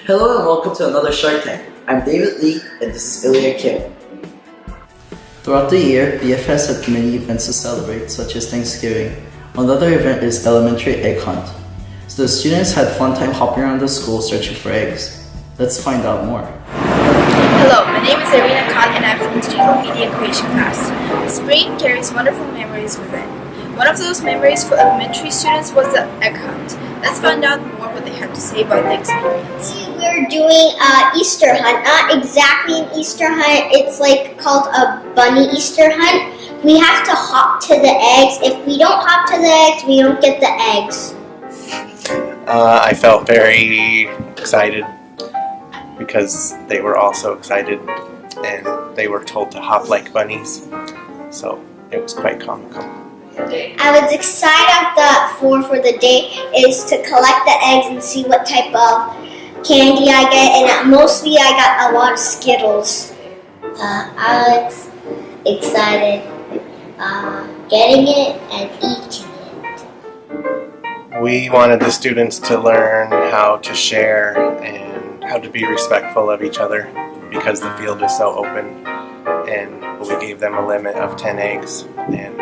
Hello and welcome to another Shark Tank. I'm David Lee and this is Ilya Kim. Throughout the year, BFS have many events to celebrate, such as Thanksgiving. Another event is elementary egg hunt. So the students had fun time hopping around the school searching for eggs. Let's find out more. Hello, my name is Irina Khan and I'm from Digital Media Creation class. Spring carries wonderful memories with it. One of those memories for elementary students was the egg hunt. Let's find out more what they had to say about the experience. We're doing an Easter hunt. Not exactly an Easter hunt. It's like called a bunny Easter hunt. We have to hop to the eggs. If we don't hop to the eggs, we don't get the eggs. I felt very excited because they were all so excited and they were told to hop like bunnies. So it was quite comical. I was excited for the day is to collect the eggs and see what type of candy I get, and mostly I got a lot of Skittles. I was excited getting it and eating it. We wanted the students to learn how to share and how to be respectful of each other because the field is so open, and we gave them a limit of 10 eggs, and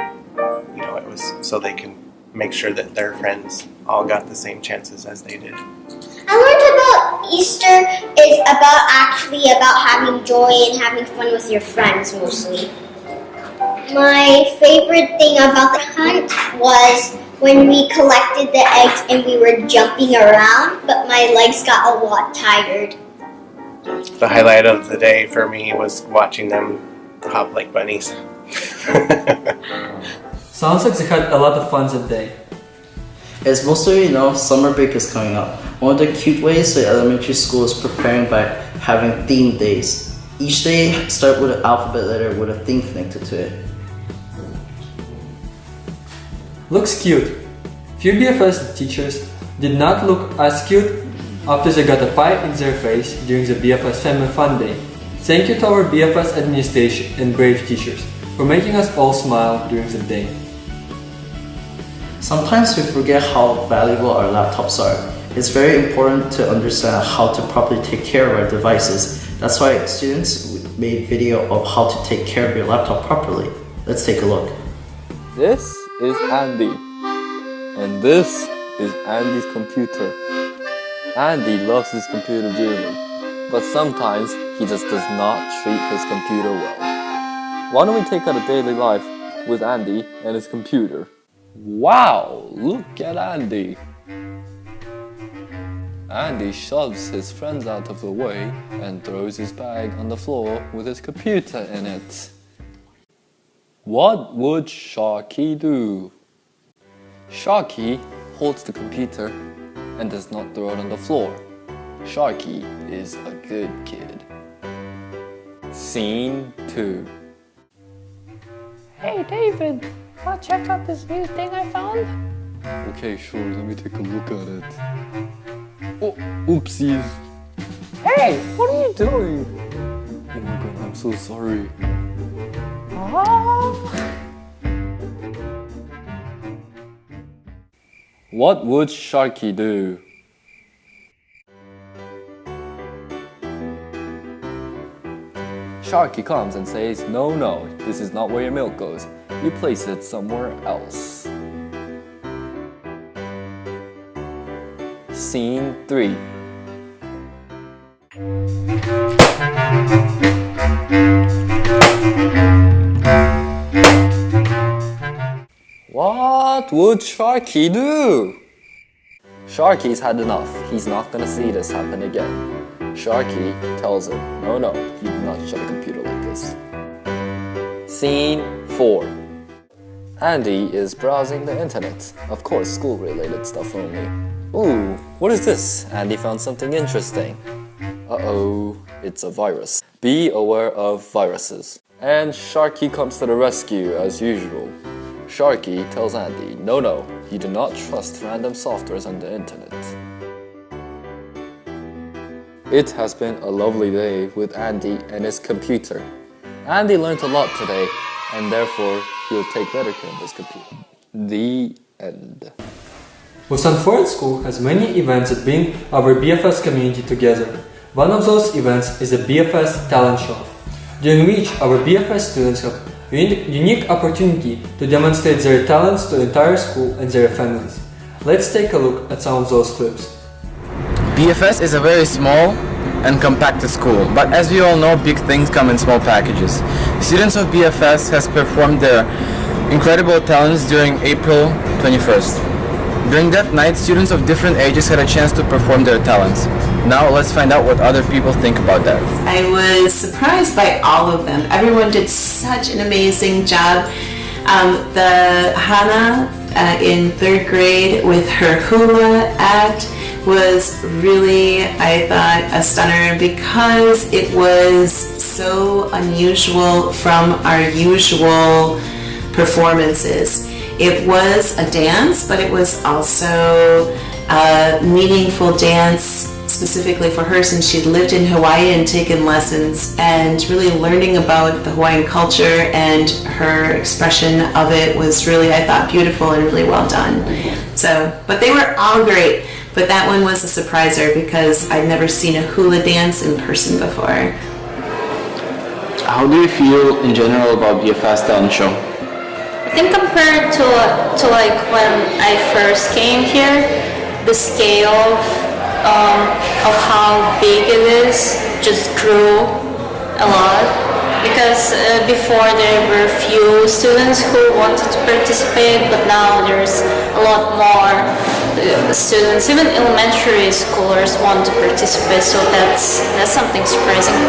it was so they can make sure that their friends all got the same chances as they did. I learned about Easter is about having joy and having fun with your friends mostly. My favorite thing about the hunt was when we collected the eggs and we were jumping around, but my legs got a lot tired. The highlight of the day for me was watching them hop like bunnies. Sounds like they had a lot of fun that day. As most of you know, summer break is coming up. One of the cute ways the elementary school is preparing by having themed days. Each day start with an alphabet letter with a theme connected to it. Looks cute. Few BFS teachers did not look as cute after they got a pie in their face during the BFS Family Fun Day. Thank you to our BFS administration and brave teachers for making us all smile during the day. Sometimes we forget how valuable our laptops are. It's very important to understand how to properly take care of our devices. That's why students made video of how to take care of your laptop properly. Let's take a look. This is Andy, and this is Andy's computer. Andy loves his computer dearly, but sometimes he just does not treat his computer well. Why don't we take out a daily life with Andy and his computer? Wow, look at Andy. Andy shoves his friends out of the way and throws his bag on the floor with his computer in it. What would Sharky do? Sharky holds the computer and does not throw it on the floor. Sharky is a good kid. Scene 2. Hey David, wanna check out this new thing I found? Okay, sure, let me take a look at it. Oh, oopsies. Hey, what are you doing? Oh my god, I'm so sorry. Oh. What would Sharky do? Sharky comes and says, no, this is not where your milk goes. You place it somewhere else. Scene 3. What would Sharky do? Sharky's had enough. He's not gonna see this happen again. Sharky tells him, no, you do not shut a computer like this. Scene 4. Andy is browsing the internet. Of course, school-related stuff only. Ooh, what is this? Andy found something interesting. Uh-oh, it's a virus. Be aware of viruses. And Sharky comes to the rescue as usual. Sharky tells Andy, no, you do not trust random softwares on the internet. It has been a lovely day with Andy and his computer. Andy learned a lot today, and therefore he will take better care of his computer. The end. Busan Foreign School has many events that bring our BFS community together. One of those events is the BFS Talent Show, during which our BFS students have a unique opportunity to demonstrate their talents to the entire school and their families. Let's take a look at some of those clips. BFS is a very small and compacted school, but as we all know, big things come in small packages. Students of BFS has performed their incredible talents during April 21st. During that night, students of different ages had a chance to perform their talents. Now let's find out what other people think about that. I was surprised by all of them. Everyone did such an amazing job. The Hana in 3rd grade with her hula act was really, I thought, a stunner because it was so unusual from our usual performances. It was a dance, but it was also a meaningful dance specifically for her since she'd lived in Hawaii and taken lessons, and really learning about the Hawaiian culture and her expression of it was really, I thought, beautiful and really well done. So, but they were all great, but that one was a surpriser because I'd never seen a hula dance in person before. How do you feel in general about BFS Talent Show? I think compared to like when I first came here, the scale of how big it is just grew a lot, because before there were few students who wanted to participate, but now there's a lot more students, even elementary schoolers want to participate, so that's something surprising.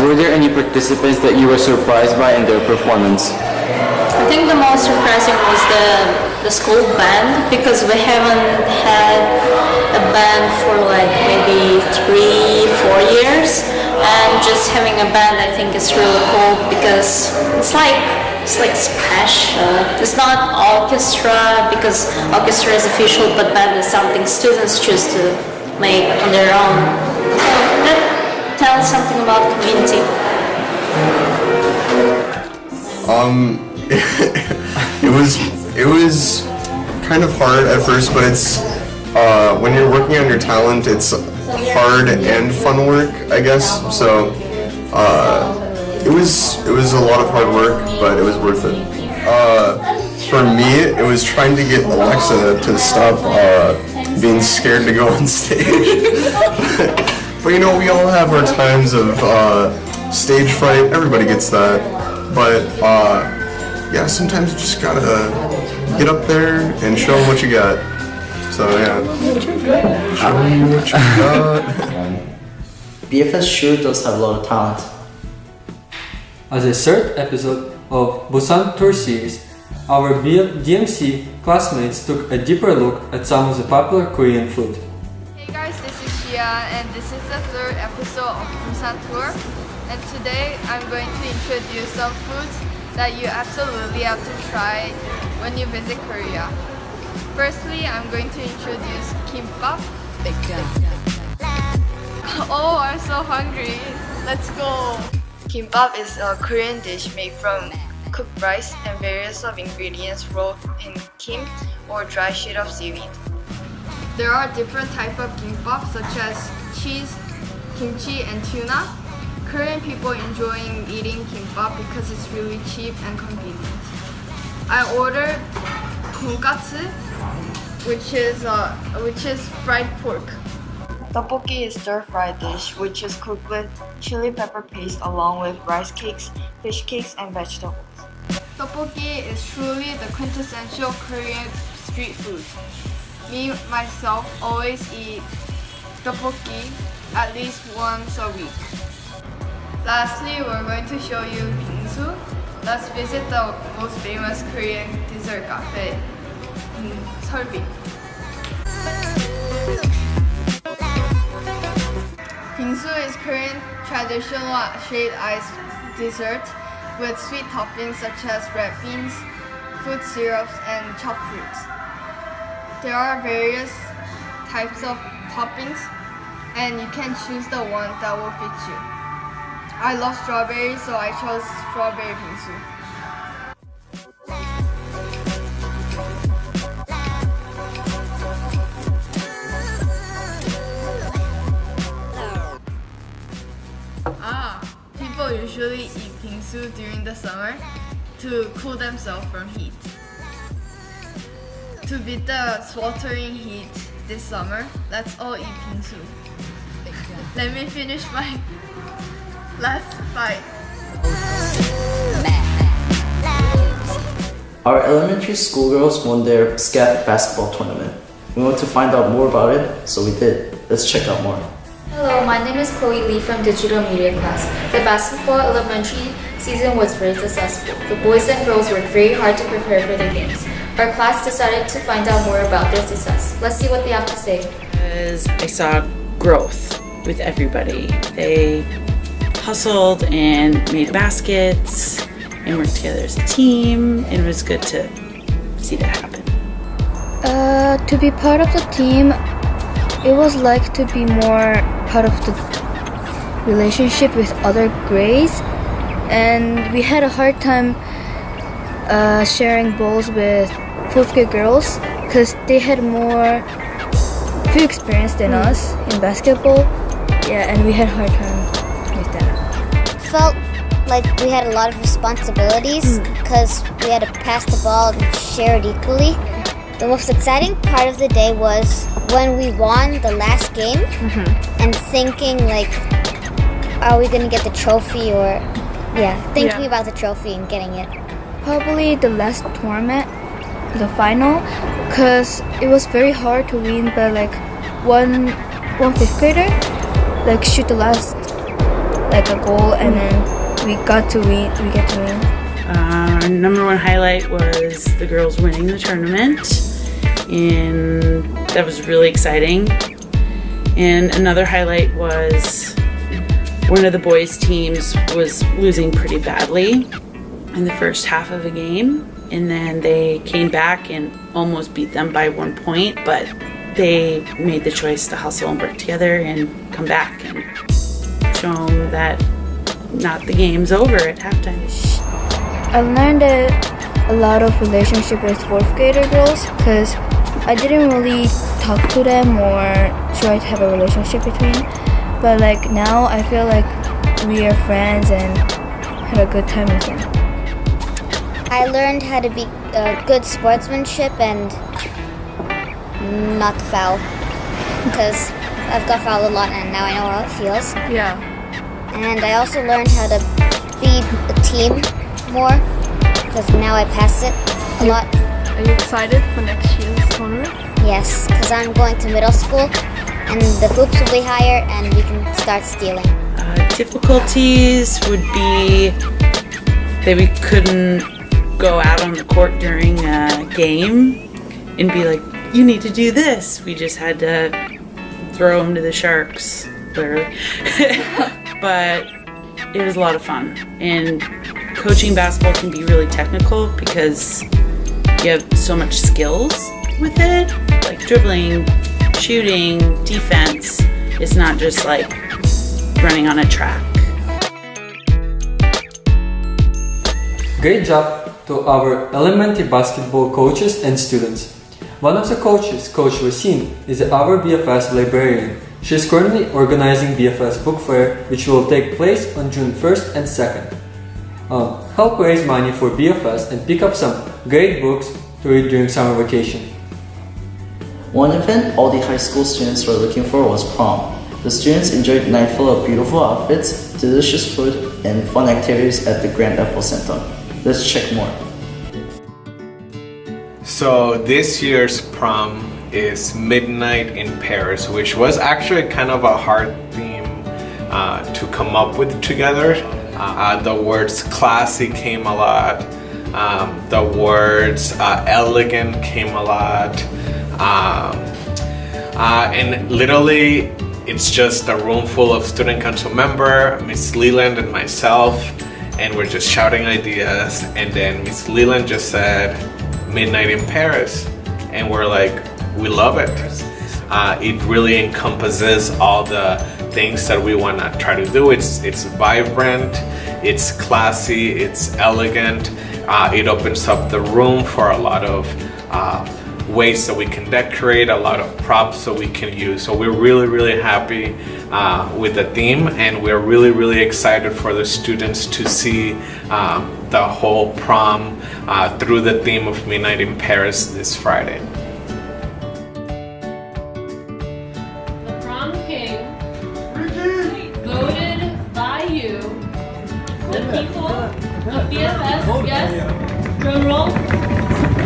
Were there any participants that you were surprised by in their performance? I think the most surprising was the school band, because we haven't had a band for like maybe 3-4 years, and just having a band I think is really cool because it's like special. It's not orchestra because orchestra is official, but band is something students choose to make on their own. So that tells something about the community. It was kind of hard at first, but it's when you're working on your talent, it's hard and fun work, I guess. So it was a lot of hard work, but it was worth it. For me, it was trying to get Alexa to stop being scared to go on stage. But you know, we all have our times of stage fright. Everybody gets that. But yeah, sometimes you just gotta get up there and show them what you got. So yeah. Show me what you got. BFS sure does have a lot of talent. As a third episode of Busan Tour Series, our DMC classmates took a deeper look at some of the popular Korean food. Hey guys, this is Shia, and this is the 3rd episode of Busan Tour. And today I'm going to introduce some foods that you absolutely have to try when you visit Korea. Firstly, I'm going to introduce kimbap. Oh, I'm so hungry. Let's go. Kimbap is a Korean dish made from cooked rice and various of ingredients rolled in kim or dry sheet of seaweed. There are different types of kimbap such as cheese, kimchi, and tuna. Korean people enjoying eating kimbap because it's really cheap and convenient. I ordered tonkatsu, which is fried pork. Tteokbokki is stir-fried dish, which is cooked with chili pepper paste along with rice cakes, fish cakes, and vegetables. Tteokbokki is truly the quintessential Korean street food. Me, myself, always eat tteokbokki at least once a week. Lastly, we're going to show you bingsu. Let's visit the most famous Korean dessert cafe in Seoul. Bingsu is Korean traditional shade ice dessert with sweet toppings such as red beans, fruit syrups, and chopped fruits. There are various types of toppings, and you can choose the one that will fit you. I love strawberry, so I chose strawberry bingsu. people usually eat bingsu during the summer to cool themselves from heat. To beat the sweltering heat this summer, let's all eat bingsu. Let me finish my last bite. Our elementary schoolgirls won their SCAT basketball tournament. We wanted to find out more about it, so we did. Let's check out more. Hello, my name is Chloe Lee from Digital Media class. The basketball elementary season was very successful. The boys and girls worked very hard to prepare for the games. Our class decided to find out more about their success. Let's see what they have to say. I saw growth with everybody. They hustled and made baskets and worked together as a team, and it was good to see that happen. To be part of the team, it was like to be more part of the relationship with other grades, and we had a hard time sharing balls with 4th grade girls because they had more few experience than us in basketball. Yeah, and we had a hard time with that. Felt like we had a lot of responsibilities because we had to pass the ball and share it equally. The most exciting part of the day was when we won the last game and thinking like, are we going to get the trophy or, thinking about the trophy and getting it. Probably the last tournament, the final, because it was very hard to win by like one 5th grader, like shoot the last, like a goal, and then we get to win. Our number one highlight was the girls winning the tournament, and that was really exciting. And another highlight was one of the boys' teams was losing pretty badly in the first half of the game, and then they came back and almost beat them by 1 point, but they made the choice to hustle and work together and come back and show them that not the game's over at halftime. I learned a lot of relationship with 4th grader girls because I didn't really talk to them or try to have a relationship between. But like now I feel like we are friends and had a good time with them. I learned how to be good sportsmanship and not foul because I've got fouled a lot and now I know how it feels. Yeah. And I also learned how to be a team more because now I pass it a lot. Are you excited for next year's tournament? Yes, because I'm going to middle school and the hoops will be higher and we can start stealing. Difficulties would be that we couldn't go out on the court during a game and be like, you need to do this. We just had to throw them to the sharks, literally. But it was a lot of fun. And coaching basketball can be really technical because you have so much skills with it, like dribbling, shooting, defense. It's not just like running on a track. Great job to our elementary basketball coaches and students. One of the coaches, Coach Racine, is our BFS librarian. She is currently organizing BFS Book Fair, which will take place on June 1st and 2nd. Help raise money for BFS and pick up some great books to read during summer vacation. One event all the high school students were looking for was prom. The students enjoyed a night full of beautiful outfits, delicious food, and fun activities at the Grand Apple Center. Let's check more. So this year's prom is Midnight in Paris, which was actually kind of a hard theme to come up with together. The words classy came a lot. The words elegant came a lot. And literally it's just a room full of student council member, Miss Leland and myself, and we're just shouting ideas, and then Miss Leland just said Midnight in Paris, and we're like, we love it. It really encompasses all the things that we want to try to do. It's vibrant, it's classy, it's elegant. It opens up the room for a lot of ways that we can decorate, a lot of props that we can use. So we're really happy with the theme, and we're really excited for the students to see the whole prom through the theme of Midnight in Paris this Friday. The prom king, voted by you, the people of BFS, yes, drum roll,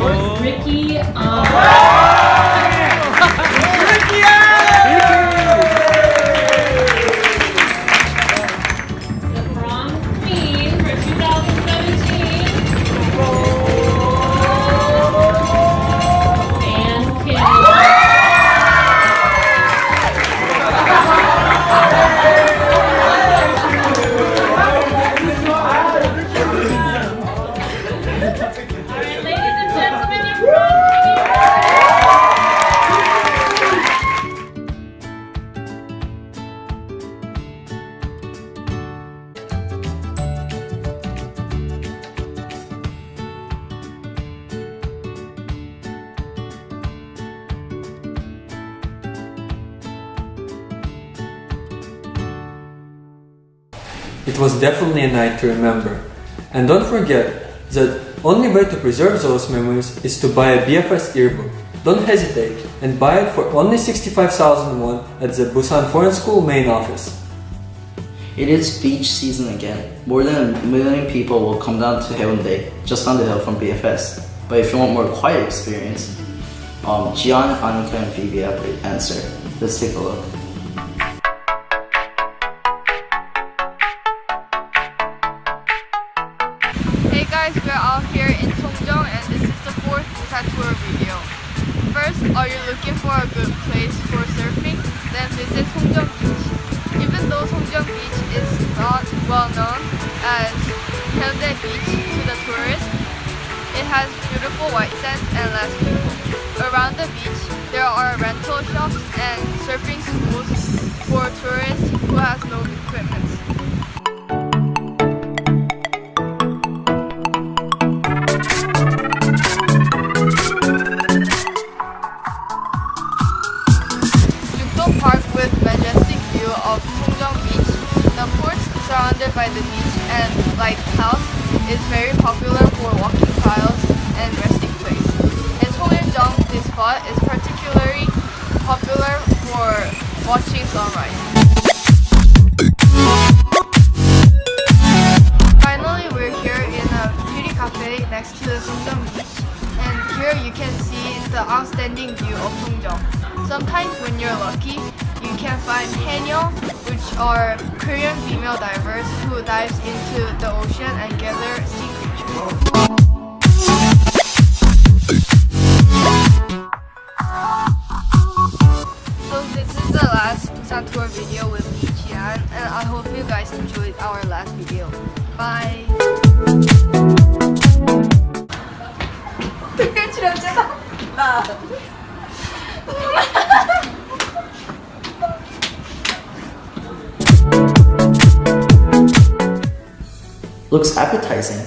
was Ricky The prom queen for 2017, and Kim. It was definitely a night to remember. And don't forget that only way to preserve those memories is to buy a BFS yearbook. Don't hesitate and buy it for only 65,000 won at the Busan Foreign School main office. It is beach season again. More than 1 million people will come down to Haeundae, just on the hill from BFS. But if you want more quiet experience, Jian, Annika, and Phoebe have the answer. Let's take a look. Hey guys, we're out here in Songjeong and this is the 4th Busan tour video. First, are you looking for a good place for surfing? Then visit Songjeong Beach. Even though Songjeong Beach is not well known as Haeundae Beach to the tourists, it has beautiful white sands and less people. Around the beach, there are rental shops and surfing schools for tourists who have no equipment. Park with majestic view of Songjeong Beach. The port surrounded by the beach and lighthouse is very popular for walking trails and resting place. In Songjeong, this spot is particularly popular for watching sunrise. Finally, we're here in a beauty cafe next to the Songjeong Beach, and here you can see the outstanding view of Songjeong. Sometimes when you're lucky, you can find Haenyeo, which are Korean female divers who dives into the ocean and gather sea creatures. So this is the last Busan tour video with me, Jian, and I hope you guys enjoyed our last video. Bye! Looks appetizing.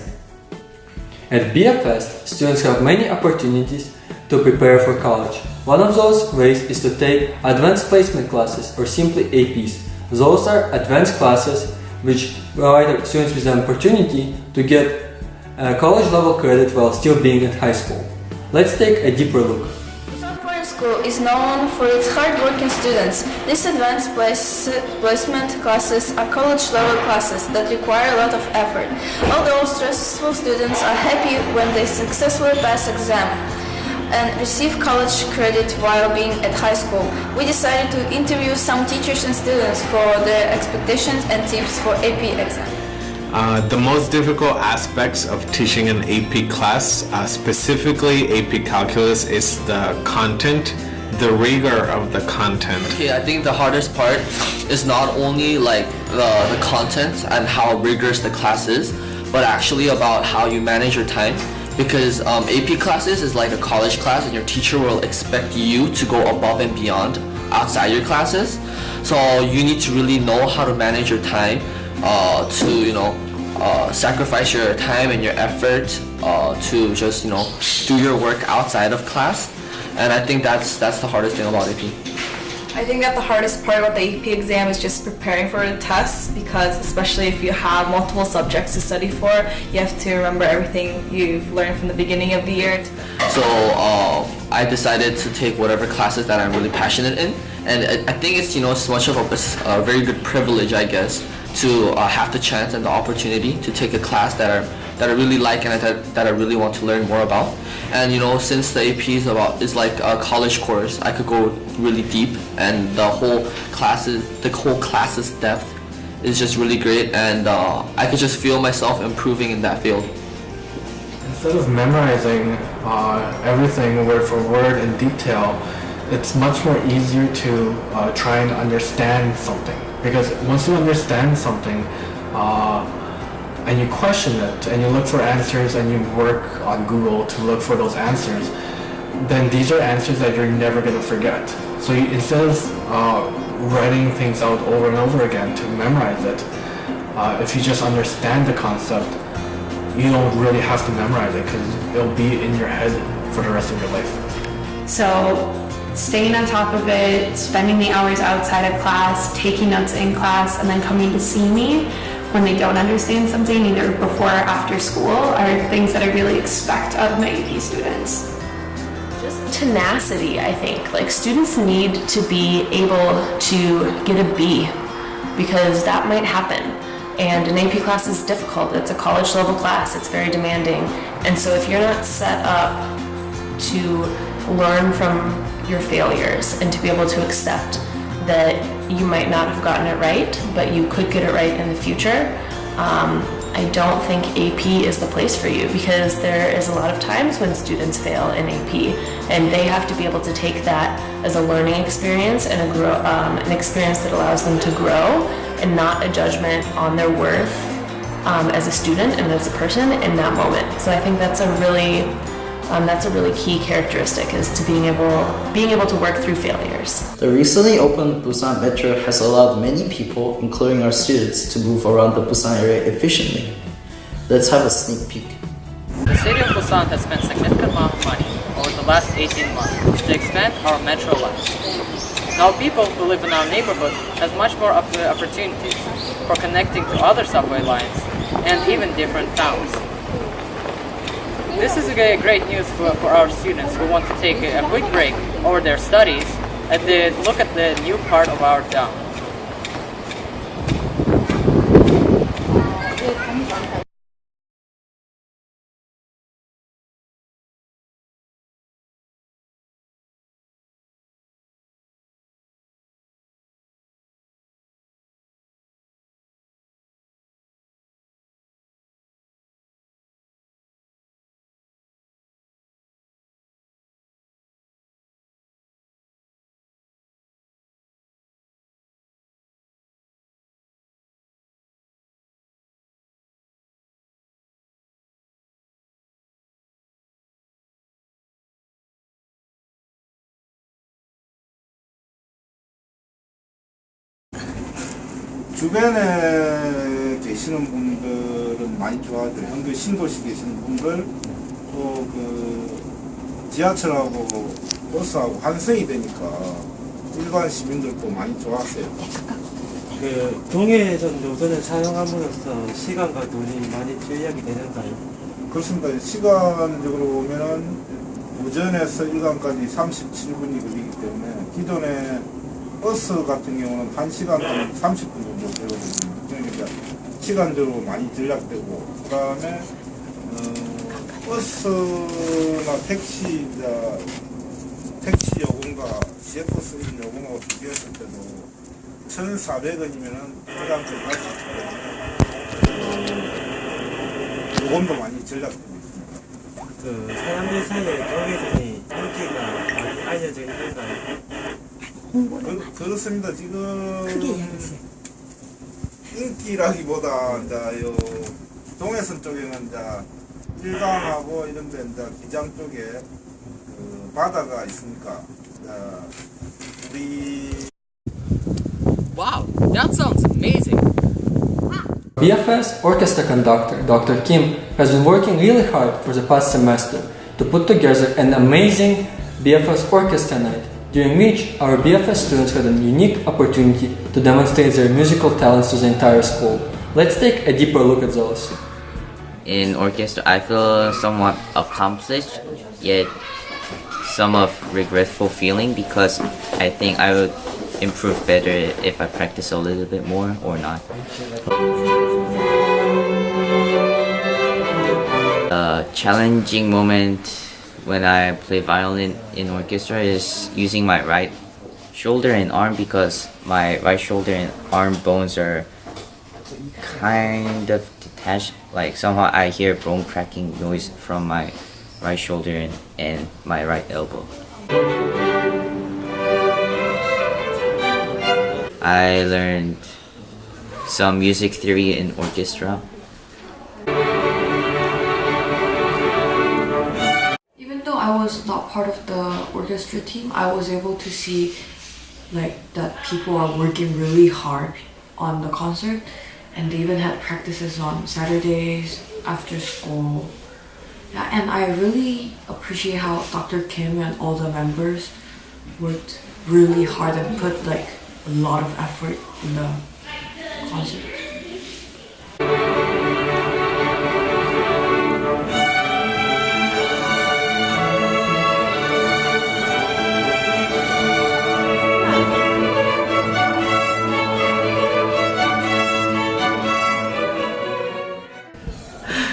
At BFS, students have many opportunities to prepare for college. One of those ways is to take advanced placement classes or simply APs. Those are advanced classes which provide students with an opportunity to get college level credit while still being at high school. Let's take a deeper look. Busan Foreign School is known for its hard-working students. These advanced placement classes are college-level classes that require a lot of effort. Although stressful students are happy when they successfully pass exam and receive college credit while being at high school, we decided to interview some teachers and students for their expectations and tips for AP exam. The most difficult aspects of teaching an AP class, specifically AP Calculus, is the content, the rigor of the content. Okay, I think the hardest part is not only like the content and how rigorous the class is, but actually about how you manage your time. Because AP classes is like a college class and your teacher will expect you to go above and beyond outside your classes. So you need to really know how to manage your time to sacrifice your time and your effort to just do your work outside of class. and I think that's the hardest thing about AP. I think that the hardest part about the AP exam is just preparing for the tests, because especially if you have multiple subjects to study for, you have to remember everything you've learned from the beginning of the year. So I decided to take whatever classes that I'm really passionate in, and I think it's it's much of a very good privilege, I guess, to have the chance and the opportunity to take a class that I really like and that I really want to learn more about. And since the AP is like a college course, I could go really deep, and the whole class's depth is just really great, and I could just feel myself improving in that field. Instead of memorizing everything word for word in detail, it's much more easier to try and understand something. Because once you understand something, and you question it, and you look for answers, and you work on Google to look for those answers, then these are answers that you're never going to forget. So instead of writing things out over and over again to memorize it, if you just understand the concept, you don't really have to memorize it, because it'll be in your head for the rest of your life. So staying on top of it, spending the hours outside of class, taking notes in class, and then coming to see me when they don't understand something, either before or after school, are things that I really expect of my AP students. Just tenacity, I think. Like, students need to be able to get a B, because that might happen. And an AP class is difficult. It's a college level class. It's very demanding. And so if you're not set up to learn from your failures and to be able to accept that you might not have gotten it right, but you could get it right in the future, I don't think AP is the place for you, because there is a lot of times when students fail in AP, and they have to be able to take that as a learning experience and an experience that allows them to grow, and not a judgment on their worth as a student and as a person in that moment. So I think that's a really key characteristic, is to being able to work through failures. The recently opened Busan Metro has allowed many people, including our students, to move around the Busan area efficiently. Let's have a sneak peek. The city of Busan has spent significant amount of money over the last 18 months to expand our metro lines. Now people who live in our neighborhood have much more opportunities for connecting to other subway lines and even different towns. This is great news for our students who want to take a quick break over their studies and look at the new part of our town. 주변에 계시는 분들은 많이 좋아하죠. 현재 신도시 계시는 분들, 또 그 지하철하고 버스하고 환승이 되니까 일반 시민들도 많이 좋았어요. 그 동해전 노선을 사용함으로써 시간과 돈이 많이 절약이 되는가요? 그렇습니다. 시간적으로 보면은 오전에서 일간까지 37분이 걸리기 때문에 기존에 버스 같은 경우는 1시간 30분 정도 되거든요. 그러니까 시간적으로 많이 절약되고, 그 다음에 버스나 택시 요금과 시외버스 이런 요금하고 비교했을 때도 1,400원이면은 일간까지 갈 수 있거든요. 요금도 많이 절약되고 있습니다. 그 사람들 사이에 경계선이 인기가 많이 알려져 있는가요? 그렇습니다. 지금 인기라기보다 이제 요 동해선 쪽에는 이제 일강하고 이런 데 이제 기장 쪽에 그 바다가 있으니까 우리 Wow, that sounds amazing. BFS orchestra conductor Dr. Kim has been working really hard for the past semester to put together an amazing BFS Orchestra Night, during which our BFS students got a unique opportunity to demonstrate their musical talents to the entire school. Let's take a deeper look at those. In orchestra, I feel somewhat accomplished, yet somewhat regretful feeling because I think I would improve better if I practice a little bit more or not. A challenging moment when I play violin in orchestra is using my right shoulder and arm because my right shoulder and arm bones are kind of detached. Like somehow I hear bone cracking noise from my right shoulder and my right elbow. I learned some music theory in orchestra. Even though I was not part of the orchestra team, I was able to see that people are working really hard on the concert, and they even had practices on Saturdays after school. Yeah, and I really appreciate how Dr. Kim and all the members worked really hard and put a lot of effort in the concert.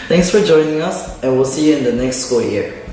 Thanks for joining us, and we'll see you in the next school year.